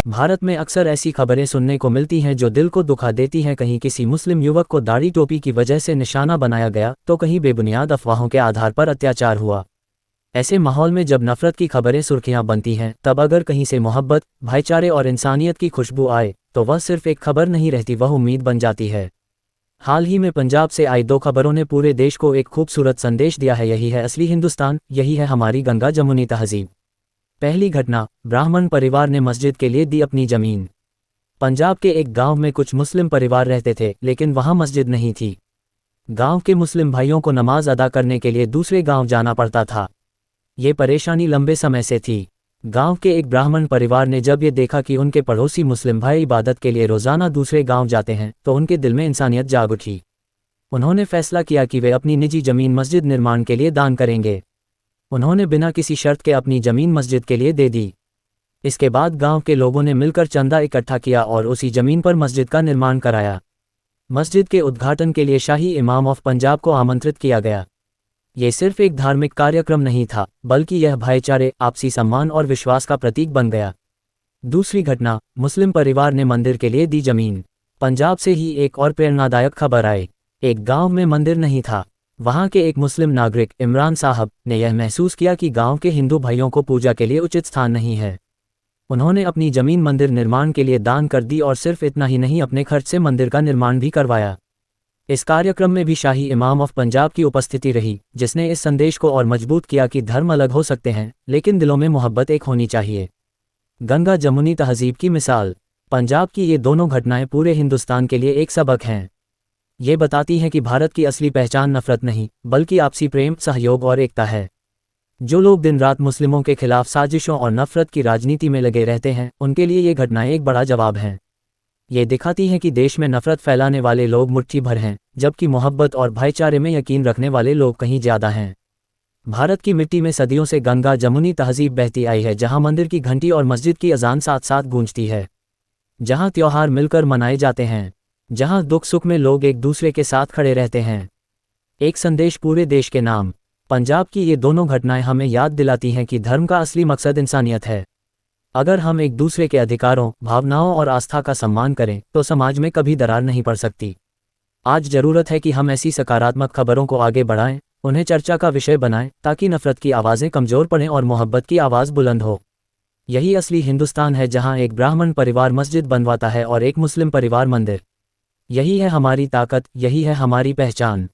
भारत में अक्सर ऐसी खबरें सुनने को मिलती हैं जो दिल को दुखा देती हैं। कहीं किसी मुस्लिम युवक को दाढ़ी टोपी की वजह से निशाना बनाया गया, तो कहीं बेबुनियाद अफवाहों के आधार पर अत्याचार हुआ। ऐसे माहौल में जब नफरत की खबरें सुर्खियां बनती हैं, तब अगर कहीं से मोहब्बत, भाईचारे और इंसानियत की खुशबू आए, तो वह सिर्फ एक खबर नहीं रहती, वह उम्मीद बन जाती है। हाल ही में पंजाब से आई 2 खबरों ने पूरे देश को एक खूबसूरत संदेश दिया है। यही है असली हिंदुस्तान, यही है हमारी गंगा जमुनी तहजीब। पहली घटना, ब्राह्मण परिवार ने मस्जिद के लिए दी अपनी जमीन। पंजाब के एक गांव में कुछ मुस्लिम परिवार रहते थे, लेकिन वहां मस्जिद नहीं थी। गांव के मुस्लिम भाइयों को नमाज अदा करने के लिए दूसरे गांव जाना पड़ता था। ये परेशानी लंबे समय से थी। गांव के एक ब्राह्मण परिवार ने जब ये देखा कि उनके पड़ोसी मुस्लिम भाई इबादत के लिए रोजाना दूसरे गांव जाते हैं, तो उनके दिल में इंसानियत जाग उठी। उन्होंने फैसला किया कि वे अपनी निजी जमीन मस्जिद निर्माण के लिए दान करेंगे। उन्होंने बिना किसी शर्त के अपनी जमीन मस्जिद के लिए दे दी। इसके बाद गांव के लोगों ने मिलकर चंदा इकट्ठा किया और उसी जमीन पर मस्जिद का निर्माण कराया। मस्जिद के उद्घाटन के लिए शाही इमाम ऑफ पंजाब को आमंत्रित किया गया। ये सिर्फ एक धार्मिक कार्यक्रम नहीं था, बल्कि यह भाईचारे, आपसी सम्मान और विश्वास का प्रतीक बन गया। दूसरी घटना, मुस्लिम परिवार ने मंदिर के लिए दी जमीन। पंजाब से ही एक और प्रेरणादायक खबर आई। एक गांव में मंदिर नहीं था। वहां के एक मुस्लिम नागरिक इमरान साहब ने यह महसूस किया कि गांव के हिंदू भाइयों को पूजा के लिए उचित स्थान नहीं है। उन्होंने अपनी जमीन मंदिर निर्माण के लिए दान कर दी और सिर्फ इतना ही नहीं, अपने खर्च से मंदिर का निर्माण भी करवाया। इस कार्यक्रम में भी शाही इमाम ऑफ पंजाब की उपस्थिति रही, जिसने इस संदेश को और मजबूत किया कि धर्म अलग हो सकते हैं, लेकिन दिलों में मोहब्बत एक होनी चाहिए। गंगा जमुनी तहजीब की मिसाल। पंजाब की ये दोनों घटनाएं पूरे हिंदुस्तान के लिए एक सबक हैं। ये बताती हैं कि भारत की असली पहचान नफरत नहीं, बल्कि आपसी प्रेम, सहयोग और एकता है। जो लोग दिन रात मुस्लिमों के खिलाफ साजिशों और नफरत की राजनीति में लगे रहते हैं, उनके लिए ये घटनाएं एक बड़ा जवाब हैं। ये दिखाती हैं कि देश में नफरत फैलाने वाले लोग मुट्ठी भर हैं, जबकि मोहब्बत और भाईचारे में यकीन रखने वाले लोग कहीं ज़्यादा हैं। भारत की मिट्टी में सदियों से गंगा जमुनी तहजीब बहती आई है, जहां मंदिर की घंटी और मस्जिद की अजान साथ साथ गूंजती है, जहां त्योहार मिलकर मनाए जाते हैं, जहां दुख सुख में लोग एक दूसरे के साथ खड़े रहते हैं। एक संदेश पूरे देश के नाम। पंजाब की ये दोनों घटनाएं हमें याद दिलाती हैं कि धर्म का असली मकसद इंसानियत है। अगर हम एक दूसरे के अधिकारों, भावनाओं और आस्था का सम्मान करें, तो समाज में कभी दरार नहीं पड़ सकती। आज ज़रूरत है कि हम ऐसी सकारात्मक खबरों को आगे बढ़ाएं, उन्हें चर्चा का विषय बनाएं, ताकि नफरत की आवाज़ें कमज़ोर पड़ें और मोहब्बत की आवाज़ बुलंद हो। यही असली हिंदुस्तान है, जहां एक ब्राह्मण परिवार मस्जिद बनवाता है और एक मुस्लिम परिवार मंदिर। यही है हमारी ताकत, यही है हमारी पहचान।